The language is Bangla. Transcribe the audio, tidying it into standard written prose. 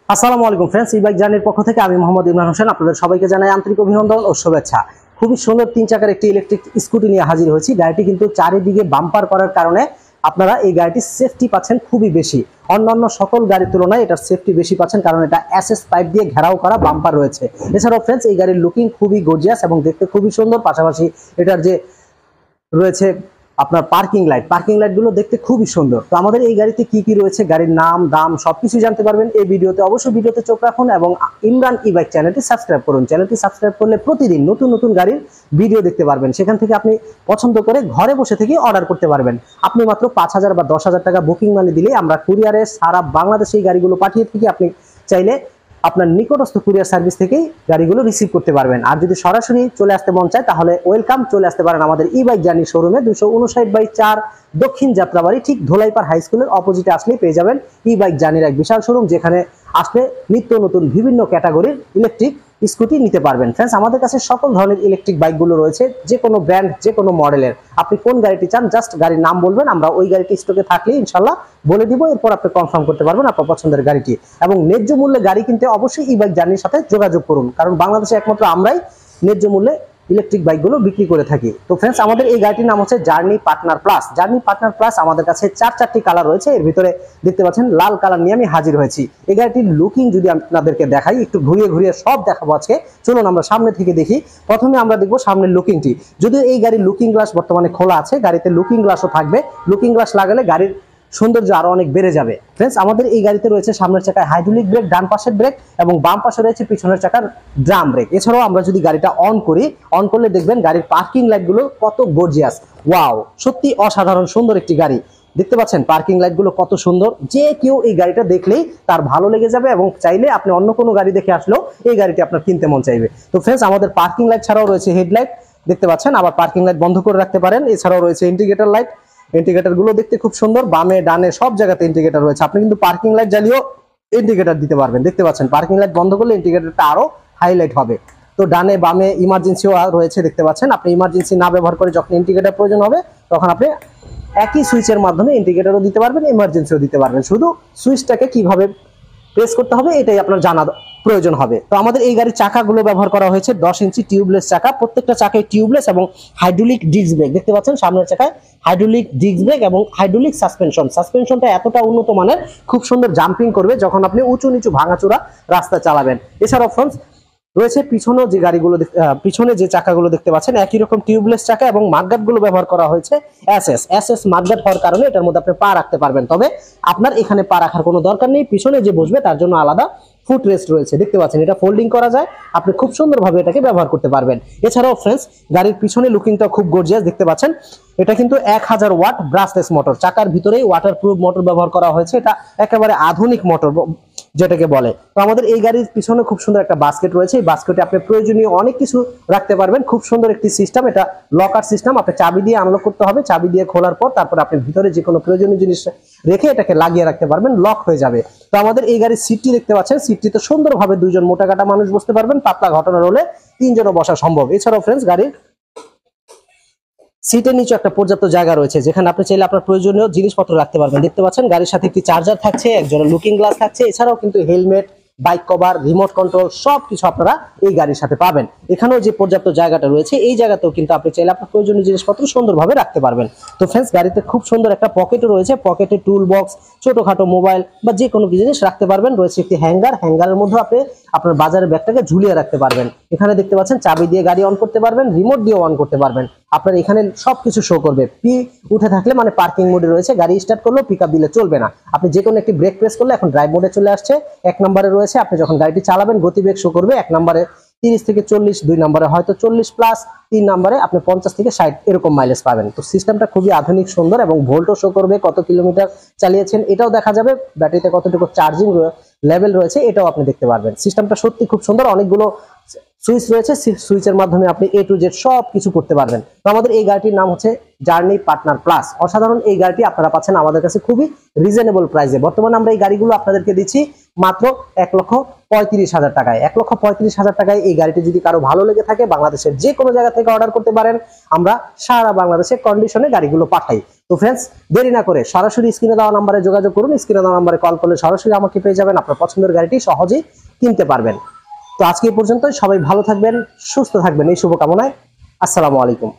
আসসালামু আলাইকুম ফ্রেন্ডস, ই বাইক জার্নির পক্ষ থেকে আমি মোহাম্মদ ইমরান হোসেন আপনাদের সবাইকে জানাই আন্তরিক অভিনন্দন ও শুভেচ্ছা। খুবই সুন্দর 3 চাকার একটি ইলেকট্রিক স্কুটি নিয়ে হাজির হয়েছি। গাড়িটি কিন্তু চারিদিকে বাম্পার করার কারণে আপনারা এই গাড়িটির সেফটি পাচ্ছেন খুবই বেশি। অন্যান্য সকল গাড়ির তুলনায় এটার সেফটি বেশি পাচ্ছেন, কারণ এটা এসএস পাইপ দিয়ে ঘেরাও করা বাম্পার রয়েছে। এছাড়াও ফ্রেন্ডস, এই গাড়ির লুকিং খুবই গর্জিয়াস এবং দেখতে খুবই সুন্দর। পাশাপাশি এটার যে রয়েছে আপনার পার্কিং লাইট গুলো দেখতে খুবই সুন্দর। তো আমাদের এই গাড়িতে কি কি রয়েছে, গাড়ির নাম, দাম সবকিছু জানতে পারবেন এই ভিডিওতে। অবশ্যই ভিডিওতে চোখ রাখুন এবং ইমরান ই বাইক চ্যানেলটি সাবস্ক্রাইব করুন। চ্যানেলটি সাবস্ক্রাইব করলে প্রতিদিন নতুন নতুন গাড়ির ভিডিও দেখতে পারবেন। সেখান থেকে আপনি পছন্দ করে ঘরে বসে থেকে অর্ডার করতে পারবেন। আপনি মাত্র 5,000 বা 10,000 টাকা বুকিং মানি দিলে আমরা কুরিয়ারে সারা বাংলাদেশে এই গাড়িগুলো পাঠিয়ে থাকি। আপনি চাইলে আপনার নিকটস্থ কুরিয়ার সার্ভিস থেকেই গাড়িগুলো রিসিভ করতে পারবেন। আর যদি সরাসরি চলে আসতে মন চায় তাহলে ওয়েলকাম, চলে আসতে পারেন আমাদের ই বাইক জার্নি শোরুমে 259/4 দক্ষিণ যাত্রাবাড়ি, ঠিক ধোলাইপাড় হাই স্কুলের অপোজিটে আসলেই পেয়ে যাবেন ই বাইক জার্নির এক বিশাল শোরুম, যেখানে আসলে নিত্য নতুন বিভিন্ন ক্যাটাগরির ইলেকট্রিক স্কুটি নিতে পারবেন। ফ্রেন্ডস, আমাদের কাছে সকল ধরনের ইলেকট্রিক বাইকগুলো রয়েছে, যে কোনো ব্র্যান্ড, যে কোনো মডেলের। আপনি কোন গাড়িটি চান জাস্ট গাড়ির নাম বলবেন, আমরা ওই গাড়িটি স্টকে থাকলে ইনশাল্লাহ বলে দিব। এরপর আপনি কনফার্ম করতে পারবেন আপনার পছন্দের গাড়িটি। এবং ন্যায্য মূল্যে গাড়ি কিনতে অবশ্যই ই বাইক জার্নির সাথে যোগাযোগ করুন, কারণ বাংলাদেশে একমাত্র আমরাই ন্যায্য মূল্যে ইলেকট্রিক বাইকগুলো বিক্রি করে থাকি। তো ফ্রেন্ডস, আমাদের এই গাড়িটির নাম হচ্ছে journey partner plus. Journey partner plus আমাদের কাছে 4টি কালার রয়েছে। এর ভিতরে দেখতে পাচ্ছেন লাল কালার নিয়ে আমি হাজির হয়েছি। এই গাড়িটির লুকিং যদি আপনাদেরকে দেখাই, একটু ঘুরিয়ে ঘুরিয়ে সব দেখাবো আজকে। চলুন আমরা সামনে থেকে দেখি। প্রথমে আমরা দেখবো সামনের লুকিংটি। যদিও এই গাড়ির লুকিং গ্লাস বর্তমানে খোলা আছে, গাড়িতে লুকিং গ্লাসও থাকবে। লুকিং গ্লাস লাগালে গাড়ির সৌন্দর্য আরো অনেক বেড়ে যাবে। ফ্রেন্ডস, আমাদের এই গাড়িতে রয়েছে সামনের চাকায় হাইড্রোলিক ব্রেক, ডান পাশের ব্রেক এবং বাম পাশে রয়েছে পিছনের চাকার ড্রাম ব্রেক। এছাড়াও আমরা যদি গাড়িটা অন করলে দেখবেন গাড়ির পার্কিং লাইট গুলো কত গর্জিয়াস। ওয়াও, সত্যি অসাধারণ সুন্দর একটি গাড়ি। দেখতে পাচ্ছেন পার্কিং লাইট গুলো কত সুন্দর, যে কেউ এই গাড়িটা দেখলেই তার ভালো লেগে যাবে এবং চাইলে আপনি অন্য কোনো গাড়ি দেখে আসলেও এই গাড়িটি আপনার কিনতে মন চাইবে। তো ফ্রেন্ডস, আমাদের পার্কিং লাইট ছাড়াও রয়েছে হেডলাইট, দেখতে পাচ্ছেন। আবার পার্কিং লাইট বন্ধ করে রাখতে পারেন। এছাড়াও রয়েছে ইন্ডিকেটর লাইট। ইন্ডিকেটর গুলো দেখতে খুব সুন্দর, বামে ডানে সব জায়গাতে ইন্ডিকেটর রয়েছে। আপনি কিন্তু পার্কিং লাইট জ্বালিয়েও ইন্ডিকেটর দিতে পারবেন। দেখতে পাচ্ছেন পার্কিং লাইট বন্ধ করলে ইন্ডিকেটরটা আরো হাইলাইট হবে। তো ডানে বামে ইমার্জেন্সিও রয়েছে, দেখতে পাচ্ছেন। আপনি ইমার্জেন্সি না ব্যবহার করে যখন ইন্ডিকেটর প্রয়োজন হবে তখন আপনি একই সুইচের মাধ্যমে ইন্ডিকেটরও দিতে পারবেন, ইমার্জেন্সিও দিতে পারবেন। শুধু সুইচটাকে কিভাবে প্রেস করতে হবে এটাই আপনার জানা প্রয়োজন হবে। তো আমাদের এই গাড়ির চাকাগুলো ব্যবহার করা হয়েছে 10 ইঞ্চি টিউবলেস চাকা। প্রত্যেকটা চাকায় টিউবলেস এবং হাইড্রোলিক ডিস্ক ব্রেক। দেখতে পাচ্ছেন সামনের চাকায় হাইড্রোলিক ডিস্ক ব্রেক এবং হাইড্রোলিক সাসপেনশনটা এতটা উন্নত মানের, খুব সুন্দর জাম্পিং করবে যখন আপনি উঁচু নিচু ভাঙাচোরা রাস্তা চালাবেন। এছাড়াও ফ্রেন্ডস রয়েছে পিছনে যে চাকাগুলো দেখতে পাচ্ছেন একই রকম টিউবলেস চাকা এবং মাডগার্ড গুলো ব্যবহার করা হয়েছে এসএস মাডগার্ড হওয়ার কারণে এটার মধ্যে আপনি পা রাখতে পারবেন। তবে আপনার এখানে পা রাখার কোনো দরকার নেই, পিছনে যে বসবে তার জন্য আলাদা ফুট রেস্ট রয়েছে। দেখতে পাচ্ছেন এটা ফোল্ডিং করা যায়, আপনি খুব সুন্দরভাবে এটাকে ব্যবহার করতে পারবেন। এছাড়াও ফ্রেন্ডস, গাড়ির পিছনে লুকিংটা খুব গর্জিয়াস। দেখতে পাচ্ছেন এটা কিন্তু 1000 ওয়াট ব্রাশলেস মোটর, চাকার ভিতরেই ওয়াটারপ্রুফ মোটর ব্যবহার করা হয়েছে। এটা একেবারে আধুনিক মোটর যেটাকে বলে। তো আমাদের এই গাড়ির পিছনে খুব সুন্দর একটা বাস্কেট রয়েছে। এই বাস্কেটে আপনি প্রয়োজনীয় অনেক কিছু রাখতে পারবেন। খুব সুন্দর একটি সিস্টেম, এটা লকার সিস্টেম। আপনি চাবি দিয়ে আনলক করতে হবে, চাবি দিয়ে খোলার পর তারপর আপনি ভিতরে যে কোনো প্রয়োজনীয় জিনিস রেখে এটাকে লাগিয়ে রাখতে পারবেন, লক হয়ে যাবে। তো আমাদের এই গাড়ির সিটটি দেখতে পাচ্ছেন, সিটটিতে সুন্দরভাবে 2জন মোটা কাটা মানুষ বসতে পারবেন। পাতলা ঘটনা হলে 3 জনও বসা সম্ভব। এছাড়াও ফ্রেন্ডস, গাড়ির সিটের নিচে একটা পর্যাপ্ত জায়গা রয়েছে, যেখানে আপনি চাইলে আপনার প্রয়োজনীয় জিনিসপত্র রাখতে পারবেন। দেখতে পাচ্ছেন গাড়ির সাথে একটি চার্জার থাকছে, একজনের লুকিং গ্লাস থাকছে। এছাড়াও কিন্তু helmet, bike cover, remote control সবকিছু আপনারা এই গাড়ির সাথে পাবেন। এখানেও যে পর্যাপ্ত জায়গাটা রয়েছে এই জায়গাতেও কিন্তু আপনি চাইলে আপনার প্রয়োজনীয় জিনিসপত্র সুন্দরভাবে রাখতে পারবেন। তো ফ্রেন্ডস, গাড়িতে খুব সুন্দর একটা পকেটও রয়েছে। পকেটে টুল বক্স, ছোটখাটো মোবাইল বা যে কোনো জিনিস রাখতে পারবেন। রয়েছে একটি হ্যাঙ্গারের মধ্যে আপনি আপনার বাজারের ব্যাগটাকে ঝুলিয়ে রাখতে পারবেন। এখানে দেখতে পাচ্ছেন চাবি দিয়ে গাড়ি অন করতে পারবেন, রিমোট দিয়ে অন করতে পারবেন। আপনার এখানে সবকিছু শো করবে। পি উঠে থাকলে মানে পার্কিং মোডে রয়েছে, গাড়ি স্টার্ট করলেও পিকআপ দিলে চলবে না। আপনি যে কোনো একটি ব্রেক প্রেস করলে এখন ড্রাইভ মোডে চলে আসছে। 1 নম্বরে রয়েছে, আপনি যখন গাড়িটি চালাবেন গতিবেগ শো করবে। 1 নম্বরে 30 থেকে 40, 2 নম্বরে হয়তো 40 প্লাস, 3 নম্বরে আপনি 50 থেকে 60 এরকম মাইলেজ পাবেন। তো সিস্টেমটা খুবই আধুনিক সুন্দর এবং ভোল্টও শো করবে, কত কিলোমিটার চালিয়েছেন এটাও দেখা যাবে, ব্যাটারিতে কতটুকু চার্জিং লেভেল রয়েছে এটাও আপনি দেখতে পারবেন। সিস্টেমটা সত্যি খুব সুন্দর। অনেকগুলো সুইচ রয়েছে, সুইচের মাধ্যমে আপনি A to Z সব কিছু করতে পারবেন। তো আমাদের এই গাড়িটির নাম হচ্ছে জার্নি পার্টনার প্লাস। অসাধারণ এই গাড়িটি আপনারা পাচ্ছেন আমাদের কাছে খুবই রিজনেবল প্রাইসে। বর্তমানে আমরা এই গাড়িগুলো আপনাদেরকে দিচ্ছি মাত্র 1,35,000 টাকায়। 1,35,000 টাকায় এই গাড়িটি যদি কারো ভালো লেগে থাকে বাংলাদেশের যে কোনো জায়গা থেকে অর্ডার করতে পারেন, আমরা সারা বাংলাদেশে কন্ডিশনে গাড়িগুলো পাঠাই। তো ফ্রেন্ডস, দেরি না করে সরাসরি স্ক্রিনে দেওয়া নাম্বারে যোগাযোগ করুন। স্ক্রিনে দেওয়া নাম্বারে কল করলে সরাসরি আমাকে পেয়ে যাবেন, আপনার পছন্দের গাড়িটি সহজেই কিনতে পারবেন। তো আজকে এই পর্যন্তই, সবাই ভালো থাকবেন, সুস্থ থাকবেন এই শুভকামনায়। আসসালামু আলাইকুম।